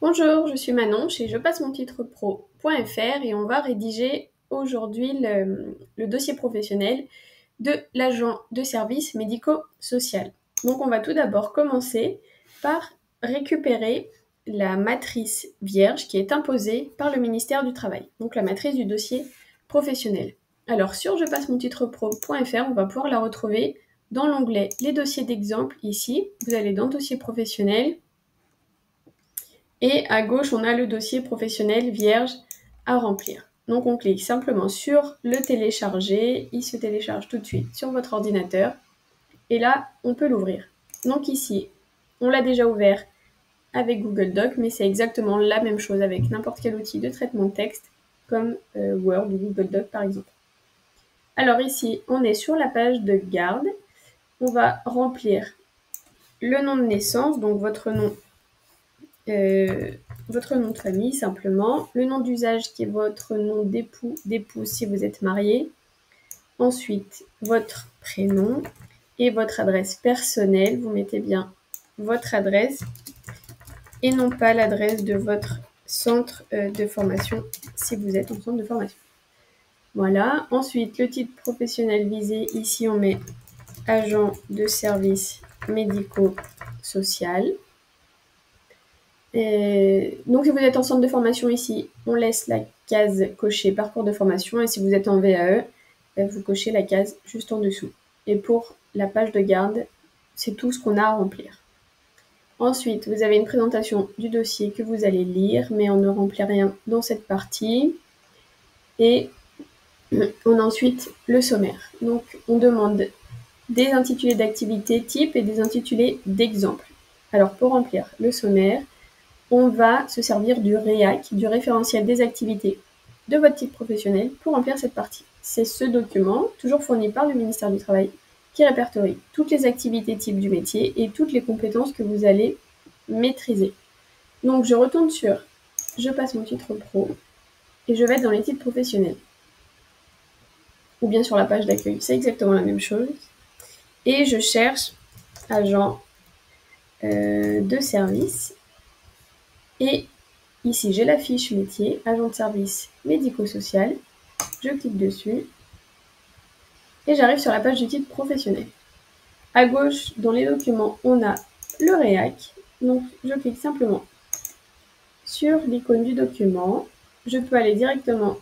Bonjour, je suis Manon chez Je passe mon titre pro.fr et on va rédiger aujourd'hui le dossier professionnel de l'agent de service médico-social. Donc on va tout d'abord commencer par récupérer la matrice vierge qui est imposée par le ministère du Travail, donc la matrice du dossier professionnel. Alors sur Je passe mon titre pro.fr, on va pouvoir la retrouver dans l'onglet Les dossiers d'exemple ici. Vous allez dans Dossier professionnel. Et à gauche, on a le dossier professionnel vierge à remplir. Donc on clique simplement sur le télécharger. Il se télécharge tout de suite sur votre ordinateur. Et là, on peut l'ouvrir. Donc ici, on l'a déjà ouvert avec Google Docs, mais c'est exactement la même chose avec n'importe quel outil de traitement de texte, comme Word ou Google Docs par exemple. Alors ici, on est sur la page de garde. On va remplir le nom de naissance, donc votre nom de famille simplement, le nom d'usage qui est votre nom d'épouse si vous êtes marié, ensuite votre prénom et votre adresse personnelle, vous mettez bien votre adresse et non pas l'adresse de votre centre de formation si vous êtes en centre de formation. Voilà, ensuite le titre professionnel visé, ici on met agent de service médico-social. Donc si vous êtes en centre de formation ici, on laisse la case cochée parcours de formation et si vous êtes en VAE, vous cochez la case juste en dessous. Et pour la page de garde, c'est tout ce qu'on a à remplir. Ensuite, vous avez une présentation du dossier que vous allez lire, mais on ne remplit rien dans cette partie. Et on a ensuite le sommaire. Donc on demande des intitulés d'activité type et des intitulés d'exemple. Alors pour remplir le sommaire, on va se servir du REAC, du référentiel des activités de votre titre professionnel pour remplir cette partie. C'est ce document, toujours fourni par le ministère du Travail, qui répertorie toutes les activités types du métier et toutes les compétences que vous allez maîtriser. Donc je retourne sur « Je passe mon titre pro » et je vais dans les titres professionnels. Ou bien sur la page d'accueil, c'est exactement la même chose. Et je cherche « Agent de service » et ici, j'ai la fiche métier, agent de service médico-social. Je clique dessus et j'arrive sur la page du titre professionnel. À gauche, dans les documents, on a le REAC. Donc, je clique simplement sur l'icône du document. Je peux aller directement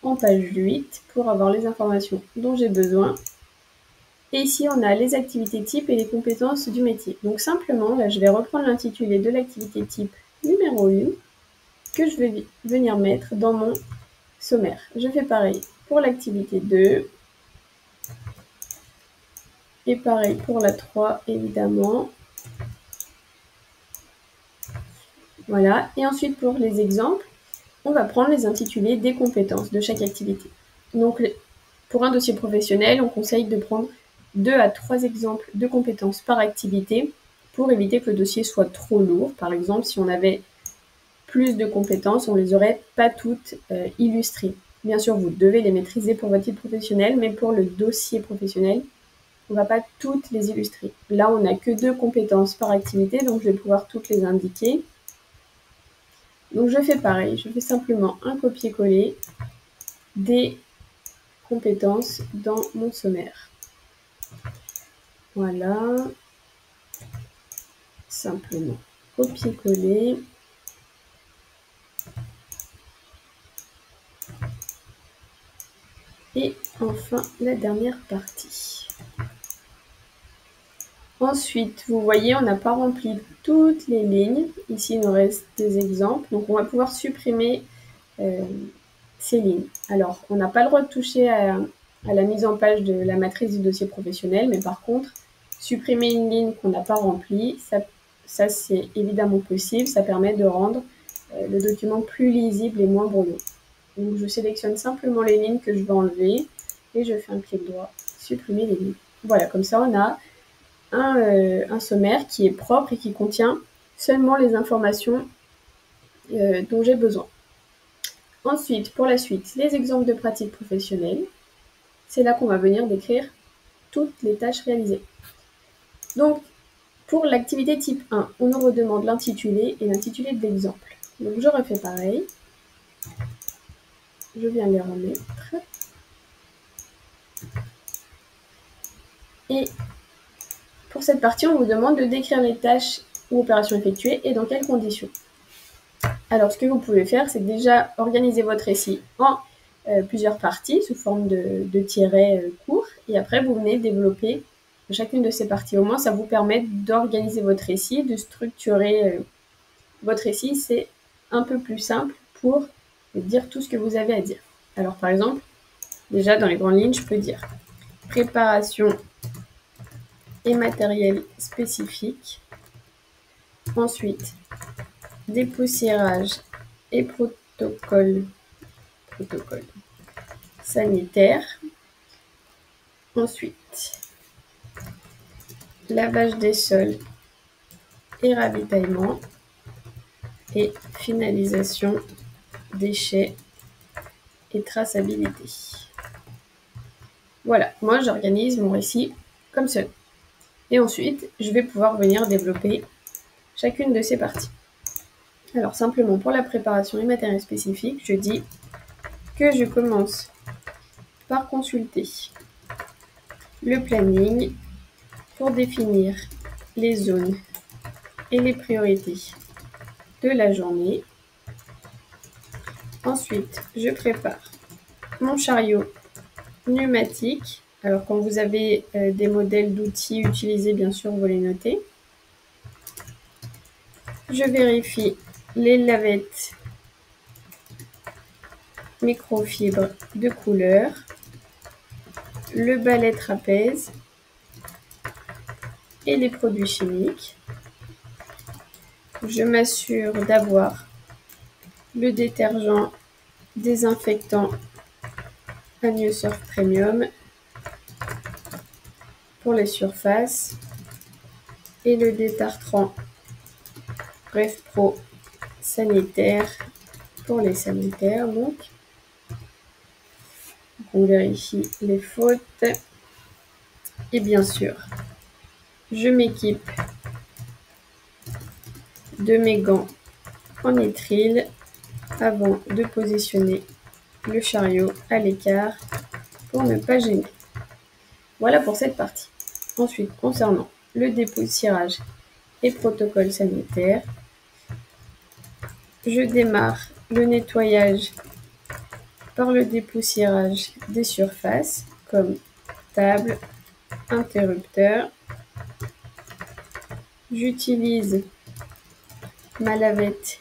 en page 8 pour avoir les informations dont j'ai besoin. Et ici, on a les activités types et les compétences du métier. Donc, simplement, là, je vais reprendre l'intitulé de l'activité type numéro 1 que je vais venir mettre dans mon sommaire. Je fais pareil pour l'activité 2 et pareil pour la 3 évidemment. Voilà, et ensuite pour les exemples, on va prendre les intitulés des compétences de chaque activité. Donc pour un dossier professionnel, on conseille de prendre 2 à 3 exemples de compétences par activité pour éviter que le dossier soit trop lourd. Par exemple, si on avait plus de compétences, on ne les aurait pas toutes illustrées. Bien sûr, vous devez les maîtriser pour votre titre professionnel, mais pour le dossier professionnel, on ne va pas toutes les illustrer. Là, on n'a que 2 compétences par activité, donc je vais pouvoir toutes les indiquer. Donc je fais pareil, je fais simplement un copier-coller des compétences dans mon sommaire. Voilà. Simplement copier-coller. Et enfin, la dernière partie. Ensuite, vous voyez, on n'a pas rempli toutes les lignes. Ici, il nous reste des exemples. Donc, on va pouvoir supprimer ces lignes. Alors, on n'a pas le droit de toucher à la mise en page de la matrice du dossier professionnel, mais par contre, supprimer une ligne qu'on n'a pas remplie, ça c'est évidemment possible. Ça permet de rendre le document plus lisible et moins brouillon. Donc, je sélectionne simplement les lignes que je veux enlever et je fais un clic droit, supprimer les lignes. Voilà, comme ça, on a un sommaire qui est propre et qui contient seulement les informations dont j'ai besoin. Ensuite, pour la suite, les exemples de pratiques professionnelles. C'est là qu'on va venir décrire toutes les tâches réalisées. Donc, pour l'activité type 1, on nous redemande l'intitulé et l'intitulé de l'exemple. Donc je refais pareil. Je viens les remettre. Et pour cette partie, on vous demande de décrire les tâches ou opérations effectuées et dans quelles conditions. Alors, ce que vous pouvez faire, c'est déjà organiser votre récit en plusieurs parties sous forme de tirets courts. Et après, vous venez développer chacune de ces parties. Au moins, ça vous permet d'organiser votre récit, de structurer votre récit. C'est un peu plus simple pour dire tout ce que vous avez à dire. Alors, par exemple, déjà, dans les grandes lignes, je peux dire préparation et matériel spécifique. Ensuite, dépoussiérage et protocole sanitaire. Ensuite, lavage des sols et ravitaillement. Et finalisation, déchets et traçabilité. Voilà, moi j'organise mon récit comme cela. Et ensuite, je vais pouvoir venir développer chacune de ces parties. Alors simplement pour la préparation et matériel spécifique, je dis que je commence par consulter le planning pour définir les zones et les priorités de la journée. Ensuite, je prépare mon chariot pneumatique. Alors quand vous avez des modèles d'outils utilisés, bien sûr, vous les notez. Je vérifie les lavettes microfibre de couleur, le balai trapèze et les produits chimiques. Je m'assure d'avoir le détergent désinfectant Agnosurf Premium pour les surfaces et le détartrant Bref Pro sanitaire pour les sanitaires. Donc, on vérifie les fautes. Et bien sûr, je m'équipe de mes gants en nitrile avant de positionner le chariot à l'écart pour ne pas gêner. Voilà pour cette partie. Ensuite, concernant le dépoussiérage et protocole sanitaire, je démarre le nettoyage par le dépoussiérage des surfaces comme table, interrupteur. J'utilise ma lavette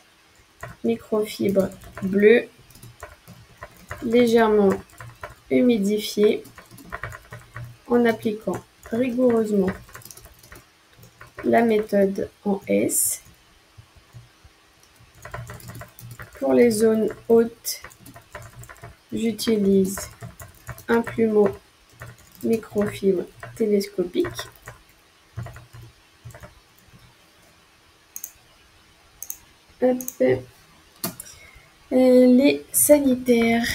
microfibre bleue légèrement humidifiée en appliquant rigoureusement la méthode en S. Pour les zones hautes, j'utilise un plumeau microfibre télescopique. Hop. Les sanitaires.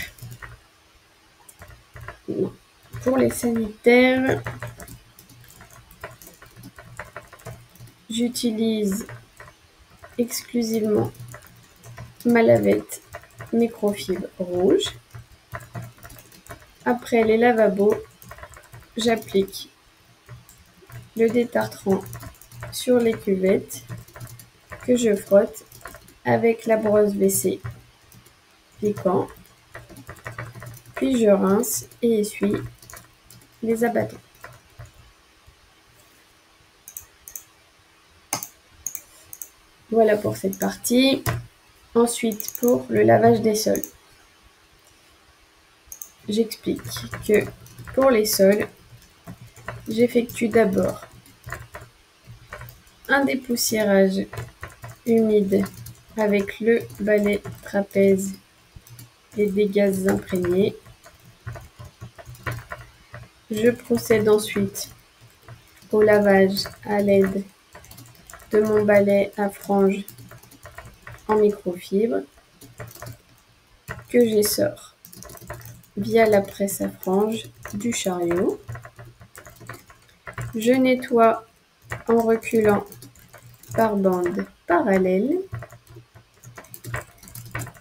Non. Pour les sanitaires, j'utilise exclusivement ma lavette microfibre rouge. Après les lavabos, j'applique le détartrant sur les cuvettes que je frotte avec la brosse WC piquant. Puis je rince et essuie les abattements. Voilà pour cette partie. Ensuite, pour le lavage des sols, j'explique que pour les sols, j'effectue d'abord un dépoussiérage humide avec le balai trapèze et des gaz imprégnés. Je procède ensuite au lavage à l'aide de mon balai à franges en microfibre que j'essore via la presse à franges du chariot. Je nettoie en reculant par bande parallèle.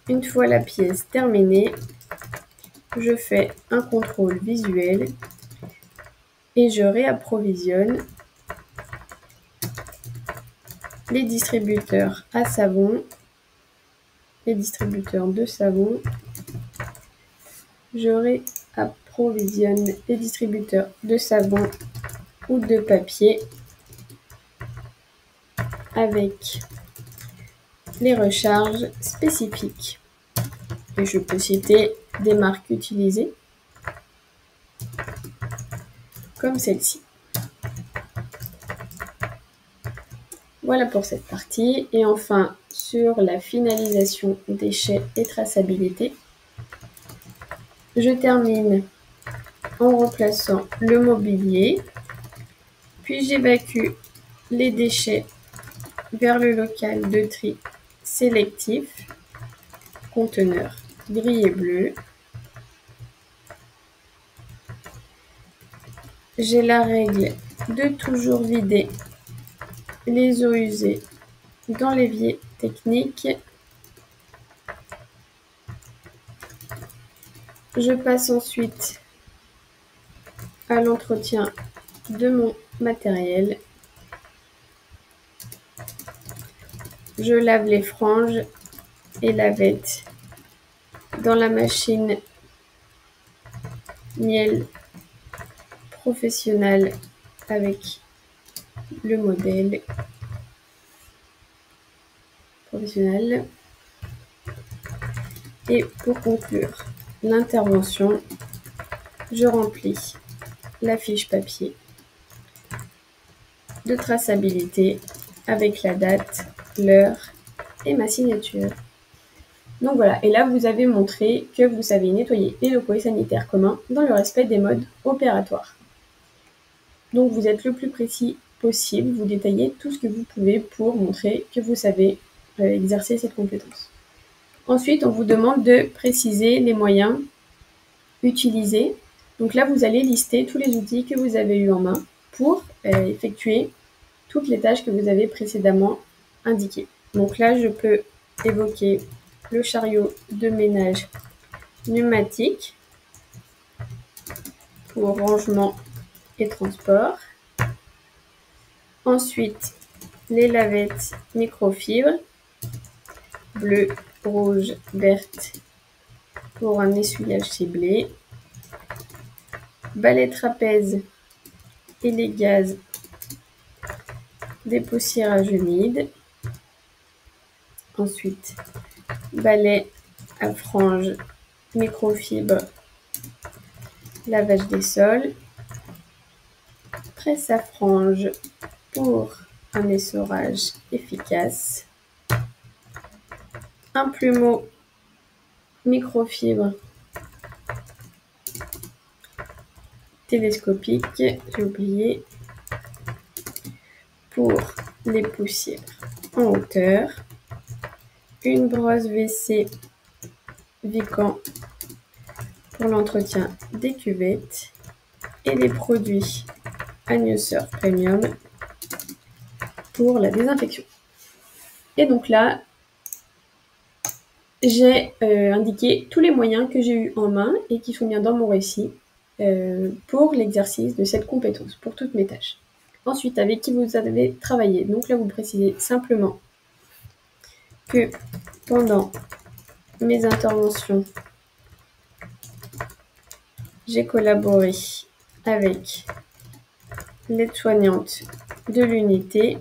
Une fois la pièce terminée, je fais un contrôle visuel et je réapprovisionne les distributeurs à savon, les distributeurs de savon. Je réapprovisionne les distributeurs de savon ou de papier avec les recharges spécifiques. Et je peux citer des marques utilisées, comme celle-ci. Voilà pour cette partie. Et enfin, sur la finalisation déchets et traçabilité, je termine en remplaçant le mobilier, puis j'évacue les déchets vers le local de tri sélectif, conteneur gris et bleu. J'ai la règle de toujours vider les eaux usées dans l'évier technique. Je passe ensuite à l'entretien de mon matériel. Je lave les franges et lavettes dans la machine miel professionnelle avec le modèle professionnel. Et pour conclure l'intervention, je remplis la fiche papier de traçabilité avec la date, l'heure et ma signature. Donc voilà, et là vous avez montré que vous savez nettoyer les locaux et sanitaires communs dans le respect des modes opératoires. Donc vous êtes le plus précis possible, vous détaillez tout ce que vous pouvez pour montrer que vous savez exercer cette compétence. Ensuite, on vous demande de préciser les moyens utilisés. Donc là, vous allez lister tous les outils que vous avez eu en main pour effectuer toutes les tâches que vous avez précédemment indiquées. Donc là, je peux évoquer le chariot de ménage pneumatique pour rangement et transport. Ensuite, les lavettes microfibres, bleu, rouge, verte pour un essuyage ciblé. Balai trapèze et les gaz dépoussiérage humide. Ensuite, balai à franges microfibre, lavage des sols. Presse à franges pour un essorage efficace. Un plumeau microfibre télescopique, j'ai oublié, pour les poussières en hauteur. Une brosse WC Vican pour l'entretien des cuvettes et des produits Agnoseur Premium pour la désinfection. Et donc là, j'ai indiqué tous les moyens que j'ai eu en main et qui sont bien dans mon récit pour l'exercice de cette compétence, pour toutes mes tâches. Ensuite, avec qui vous avez travaillé. Donc là, vous précisez simplement que pendant mes interventions, j'ai collaboré avec l'aide-soignante de l'unité,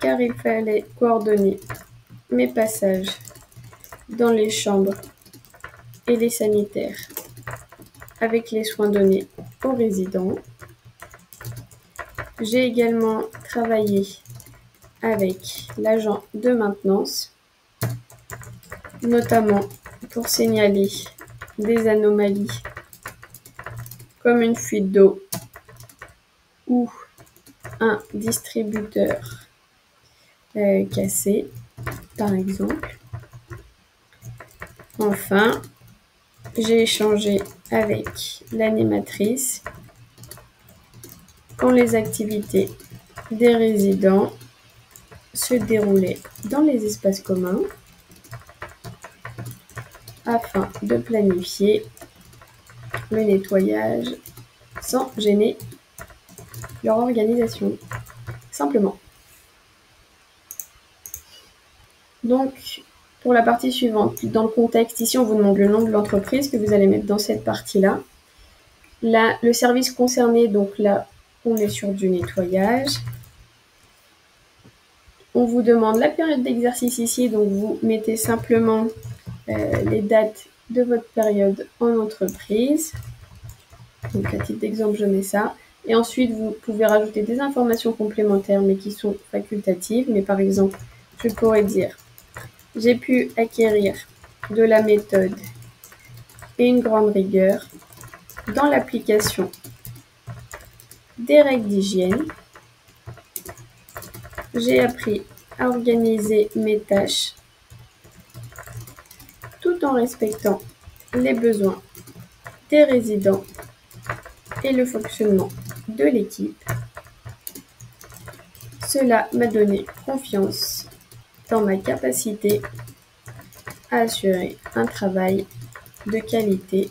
car il fallait coordonner mes passages dans les chambres et les sanitaires avec les soins donnés aux résidents. J'ai également travaillé avec l'agent de maintenance, notamment pour signaler des anomalies comme une fuite d'eau ou un distributeur cassé, par exemple. Enfin, j'ai échangé avec l'animatrice quand les activités des résidents se déroulaient dans les espaces communs. afin de planifier le nettoyage sans gêner leur organisation, simplement. Donc, pour la partie suivante, dans le contexte, ici on vous demande le nom de l'entreprise que vous allez mettre dans cette partie-là. Là, le service concerné, donc là, on est sur du nettoyage. On vous demande la période d'exercice ici, donc vous mettez simplement les dates de votre période en entreprise. Donc à titre d'exemple, je mets ça. Et ensuite, vous pouvez rajouter des informations complémentaires, mais qui sont facultatives. Mais par exemple, je pourrais dire, j'ai pu acquérir de la méthode et une grande rigueur dans l'application des règles d'hygiène. J'ai appris à organiser mes tâches tout en respectant les besoins des résidents et le fonctionnement de l'équipe. Cela m'a donné confiance dans ma capacité à assurer un travail de qualité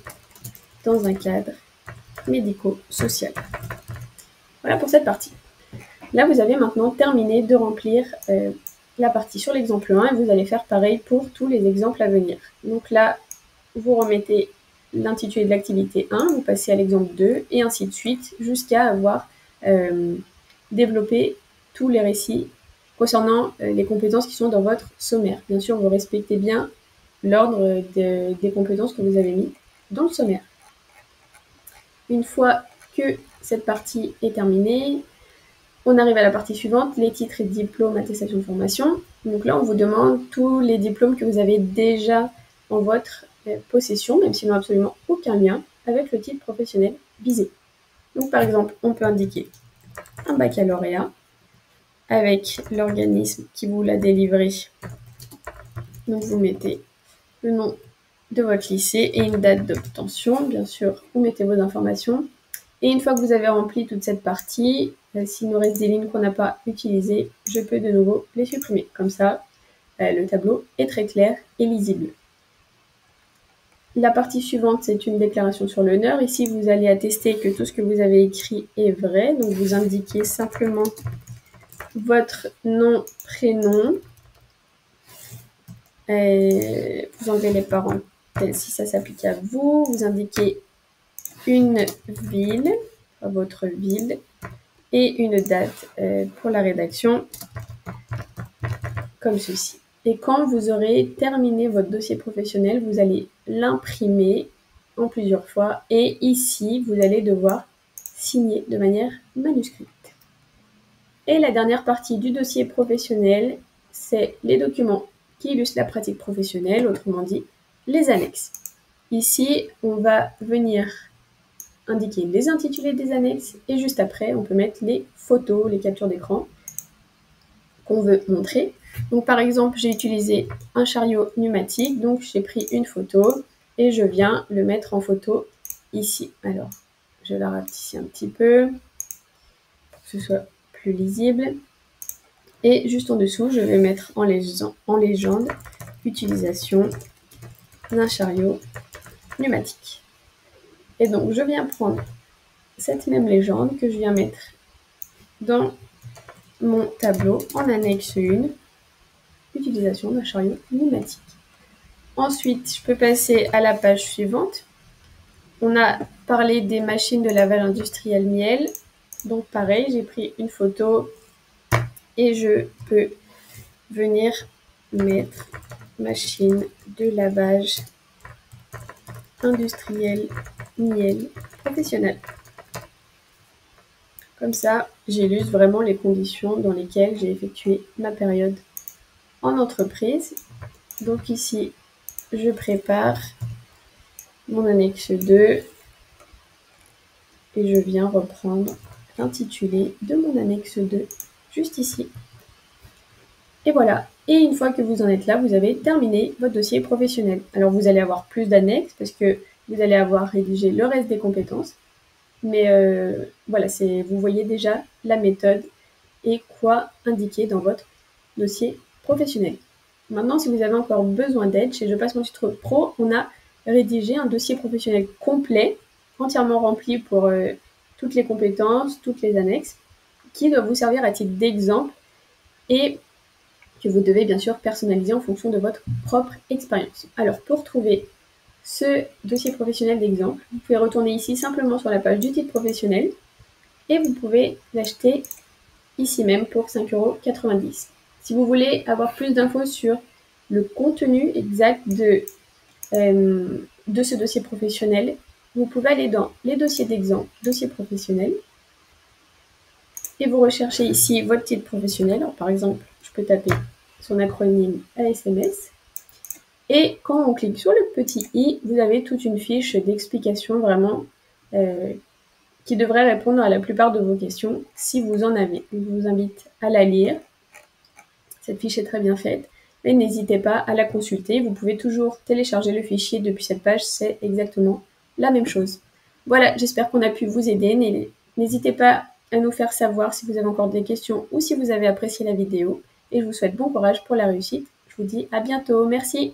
dans un cadre médico-social. Voilà pour cette partie. Là, vous avez maintenant terminé de remplir la partie sur l'exemple 1 et vous allez faire pareil pour tous les exemples à venir. Donc là, vous remettez l'intitulé de l'activité 1, vous passez à l'exemple 2 et ainsi de suite jusqu'à avoir développé tous les récits concernant les compétences qui sont dans votre sommaire. Bien sûr, vous respectez bien l'ordre des compétences que vous avez mis dans le sommaire. Une fois que cette partie est terminée, on arrive à la partie suivante, les titres et diplômes, attestation de formation. Donc là, on vous demande tous les diplômes que vous avez déjà en votre possession, même s'ils n'ont absolument aucun lien avec le titre professionnel visé. Donc par exemple, on peut indiquer un baccalauréat avec l'organisme qui vous l'a délivré. Donc vous mettez le nom de votre lycée et une date d'obtention. Bien sûr, vous mettez vos informations. Et une fois que vous avez rempli toute cette partie, s'il nous reste des lignes qu'on n'a pas utilisées, je peux de nouveau les supprimer. Comme ça, le tableau est très clair et lisible. La partie suivante, c'est une déclaration sur l'honneur. Ici, vous allez attester que tout ce que vous avez écrit est vrai. Donc, vous indiquez simplement votre nom, prénom. Vous enlevez les parenthèses si ça s'applique à vous. Vous indiquez une ville, votre ville, et une date pour la rédaction, comme ceci. Et quand vous aurez terminé votre dossier professionnel, vous allez l'imprimer en plusieurs fois. Et ici, vous allez devoir signer de manière manuscrite. Et la dernière partie du dossier professionnel, c'est les documents qui illustrent la pratique professionnelle, autrement dit, les annexes. Ici, on va venir indiquer les intitulés des annexes et juste après, on peut mettre les photos, les captures d'écran qu'on veut montrer. Donc par exemple, j'ai utilisé un chariot pneumatique, donc j'ai pris une photo et je viens le mettre en photo ici. Alors, je la rapetissis un petit peu pour que ce soit plus lisible. Et juste en dessous, je vais mettre en légende utilisation d'un chariot pneumatique. Et donc, je viens prendre cette même légende que je viens mettre dans mon tableau en annexe 1, utilisation d'un chariot pneumatique. Ensuite, je peux passer à la page suivante. On a parlé des machines de lavage industriel miel. Donc pareil, j'ai pris une photo et je peux venir mettre machine de lavage industriel miel professionnel. Comme ça, j'illustre vraiment les conditions dans lesquelles j'ai effectué ma période en entreprise. Donc ici, je prépare mon annexe 2 et je viens reprendre l'intitulé de mon annexe 2 juste ici. Et voilà. Et une fois que vous en êtes là, vous avez terminé votre dossier professionnel. Alors vous allez avoir plus d'annexes parce que vous allez avoir rédigé le reste des compétences. Mais voilà, vous voyez déjà la méthode et quoi indiquer dans votre dossier professionnel. Maintenant, si vous avez encore besoin d'aide, chez Je passe mon titre pro, on a rédigé un dossier professionnel complet, entièrement rempli pour toutes les compétences, toutes les annexes, qui doit vous servir à titre d'exemple et que vous devez bien sûr personnaliser en fonction de votre propre expérience. Alors pour trouver ce dossier professionnel d'exemple, vous pouvez retourner ici simplement sur la page du titre professionnel et vous pouvez l'acheter ici même pour 5,90 €. Si vous voulez avoir plus d'infos sur le contenu exact de ce dossier professionnel, vous pouvez aller dans les dossiers d'exemple, dossier professionnel, et vous recherchez ici votre titre professionnel. Alors, par exemple, je peux taper son acronyme ASMS. Et quand on clique sur le petit i, vous avez toute une fiche d'explication vraiment qui devrait répondre à la plupart de vos questions si vous en avez. Je vous invite à la lire. Cette fiche est très bien faite, mais n'hésitez pas à la consulter. Vous pouvez toujours télécharger le fichier depuis cette page, c'est exactement la même chose. Voilà, j'espère qu'on a pu vous aider. N'hésitez pas à nous faire savoir si vous avez encore des questions ou si vous avez apprécié la vidéo. Et je vous souhaite bon courage pour la réussite. Je vous dis à bientôt. Merci.